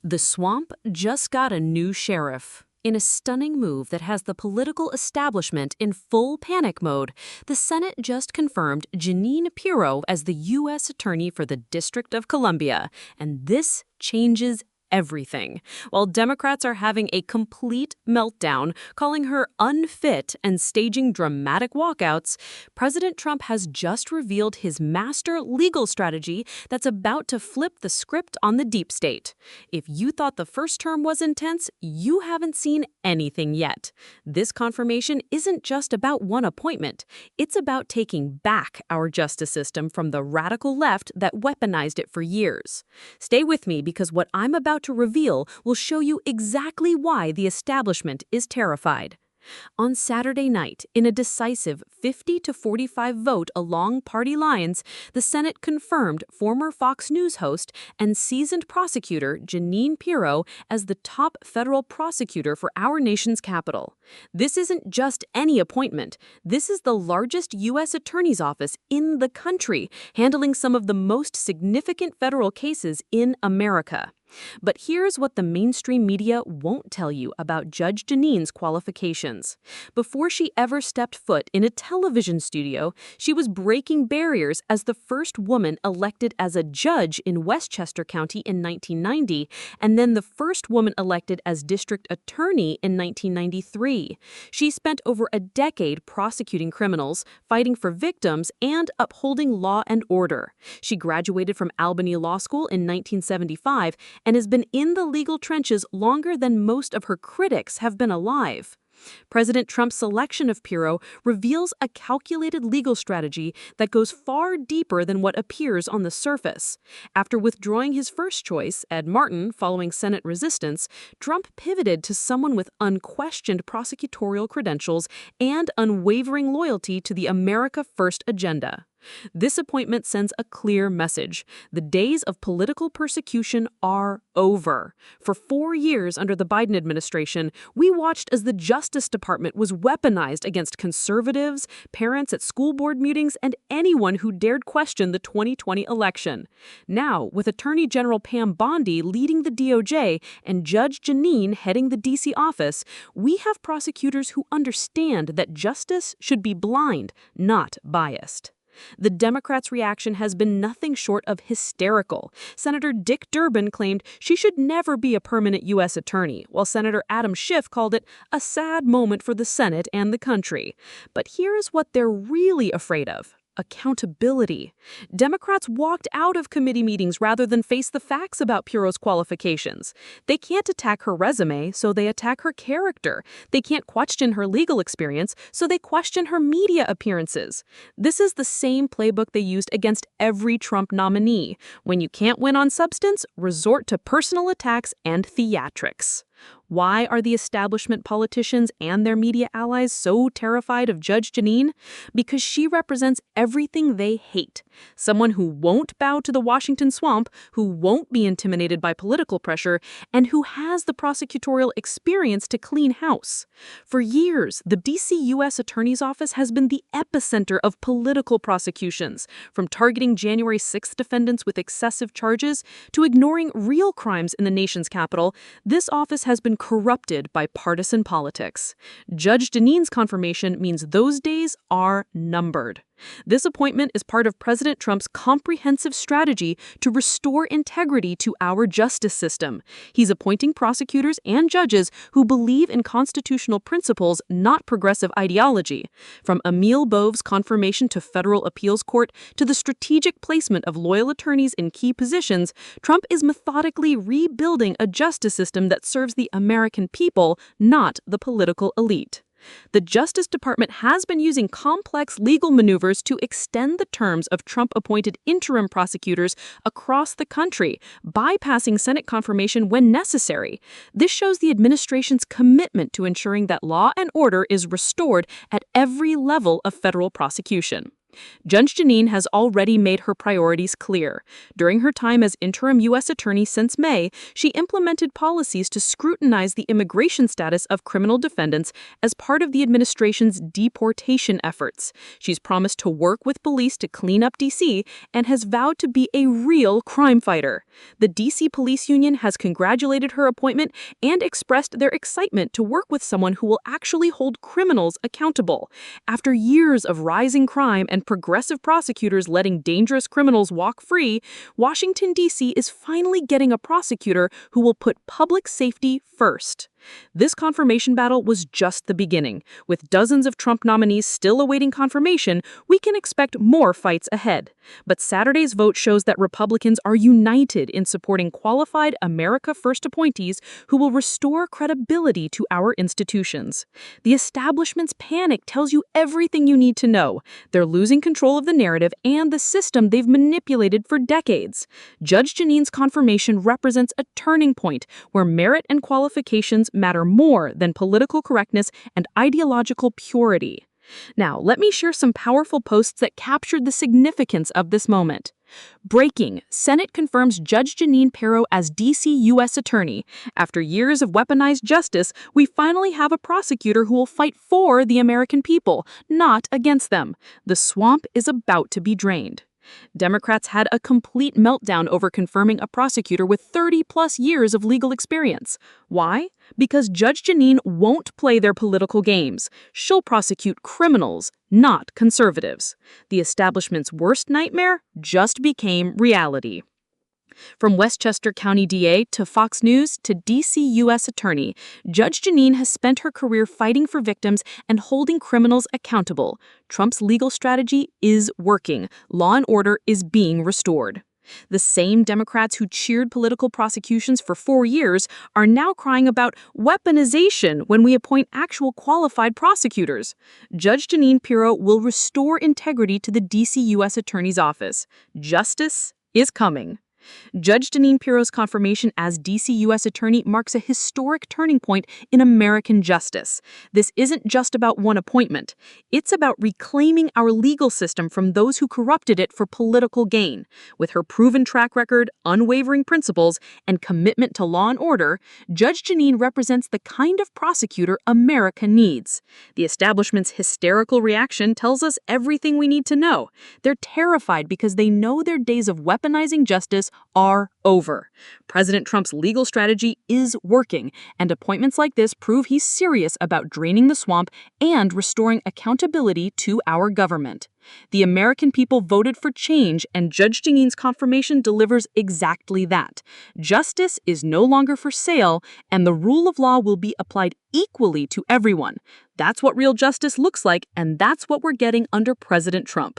The swamp just got a new sheriff. In a stunning move that has the political establishment in full panic mode, the Senate just confirmed Jeanine Pirro as the U.S. Attorney for the District of Columbia, and this changes everything. While Democrats are having a complete meltdown, calling her unfit and staging dramatic walkouts, President Trump has just revealed his master legal strategy that's about to flip the script on the deep state. If you thought the first term was intense, you haven't seen anything yet. This confirmation isn't just about one appointment. It's about taking back our justice system from the radical left that weaponized it for years. Stay with me because what I'm about to reveal will show you exactly why the establishment is terrified. On Saturday night, in a decisive 50-45 vote along party lines, the Senate confirmed former Fox News host and seasoned prosecutor Jeanine Pirro as the top federal prosecutor for our nation's capital. This isn't just any appointment. This is the largest U.S. Attorney's office in the country, handling some of the most significant federal cases in America. But here's what the mainstream media won't tell you about Judge Jeanine's qualifications. Before she ever stepped foot in a television studio, she was breaking barriers as the first woman elected as a judge in Westchester County in 1990, and then the first woman elected as district attorney in 1993. She spent over a decade prosecuting criminals, fighting for victims, and upholding law and order. She graduated from Albany Law School in 1975 and has been in the legal trenches longer than most of her critics have been alive. President Trump's selection of Pirro reveals a calculated legal strategy that goes far deeper than what appears on the surface. After withdrawing his first choice, Ed Martin, following Senate resistance, Trump pivoted to someone with unquestioned prosecutorial credentials and unwavering loyalty to the America First agenda. This appointment sends a clear message. The days of political persecution are over. For 4 years under the Biden administration, we watched as the Justice Department was weaponized against conservatives, parents at school board meetings, and anyone who dared question the 2020 election. Now, with Attorney General Pam Bondi leading the DOJ and Judge Jeanine heading the D.C. office, we have prosecutors who understand that justice should be blind, not biased. The Democrats' reaction has been nothing short of hysterical. Senator Dick Durbin claimed she should never be a permanent U.S. attorney, while Senator Adam Schiff called it a sad moment for the Senate and the country. But here's what they're really afraid of. Accountability. Democrats walked out of committee meetings rather than face the facts about Pirro's qualifications. They can't attack her resume, so they attack her character. They can't question her legal experience, so they question her media appearances. This is the same playbook they used against every Trump nominee. When you can't win on substance, resort to personal attacks and theatrics. Why are the establishment politicians and their media allies so terrified of Judge Jeanine? Because she represents everything they hate. Someone who won't bow to the Washington swamp, who won't be intimidated by political pressure, and who has the prosecutorial experience to clean house. For years, the D.C. U.S. Attorney's Office has been the epicenter of political prosecutions, from targeting January 6th defendants with excessive charges to ignoring real crimes in the nation's capital. This office has been corrupted by partisan politics. Judge Jeanine's confirmation means those days are numbered. This appointment is part of President Trump's comprehensive strategy to restore integrity to our justice system. He's appointing prosecutors and judges who believe in constitutional principles, not progressive ideology. From Emil Bove's confirmation to federal appeals court to the strategic placement of loyal attorneys in key positions, Trump is methodically rebuilding a justice system that serves the American people, not the political elite. The Justice Department has been using complex legal maneuvers to extend the terms of Trump-appointed interim prosecutors across the country, bypassing Senate confirmation when necessary. This shows the administration's commitment to ensuring that law and order is restored at every level of federal prosecution. Judge Jeanine has already made her priorities clear. During her time as interim U.S. Attorney since May, she implemented policies to scrutinize the immigration status of criminal defendants as part of the administration's deportation efforts. She's promised to work with police to clean up D.C. and has vowed to be a real crime fighter. The D.C. Police Union has congratulated her appointment and expressed their excitement to work with someone who will actually hold criminals accountable. After years of rising crime and progressive prosecutors letting dangerous criminals walk free, Washington, D.C. is finally getting a prosecutor who will put public safety first. This confirmation battle was just the beginning. With dozens of Trump nominees still awaiting confirmation, we can expect more fights ahead. But Saturday's vote shows that Republicans are united in supporting qualified America First appointees who will restore credibility to our institutions. The establishment's panic tells you everything you need to know. They're losing control of the narrative and the system they've manipulated for decades. Judge Jeanine's confirmation represents a turning point where merit and qualifications matter more than political correctness and ideological purity. Now, let me share some powerful posts that captured the significance of this moment. Breaking: Senate confirms Judge Jeanine Pirro as D.C. U.S. Attorney. After years of weaponized justice, we finally have a prosecutor who will fight for the American people, not against them. The swamp is about to be drained. Democrats had a complete meltdown over confirming a prosecutor with 30-plus years of legal experience. Why? Because Judge Jeanine won't play their political games. She'll prosecute criminals, not conservatives. The establishment's worst nightmare just became reality. From Westchester County DA to Fox News to D.C. U.S. Attorney, Judge Jeanine has spent her career fighting for victims and holding criminals accountable. Trump's legal strategy is working. Law and order is being restored. The same Democrats who cheered political prosecutions for 4 years are now crying about weaponization when we appoint actual qualified prosecutors. Judge Jeanine Pirro will restore integrity to the D.C. U.S. Attorney's office. Justice is coming. Judge Jeanine Pirro's confirmation as D.C. U.S. Attorney marks a historic turning point in American justice. This isn't just about one appointment. It's about reclaiming our legal system from those who corrupted it for political gain. With her proven track record, unwavering principles, and commitment to law and order, Judge Jeanine represents the kind of prosecutor America needs. The establishment's hysterical reaction tells us everything we need to know. They're terrified because they know their days of weaponizing justice are over. President Trump's legal strategy is working, and appointments like this prove he's serious about draining the swamp and restoring accountability to our government. The American people voted for change, and Judge Jeanine's confirmation delivers exactly that. Justice is no longer for sale, and the rule of law will be applied equally to everyone. That's what real justice looks like, and that's what we're getting under President Trump.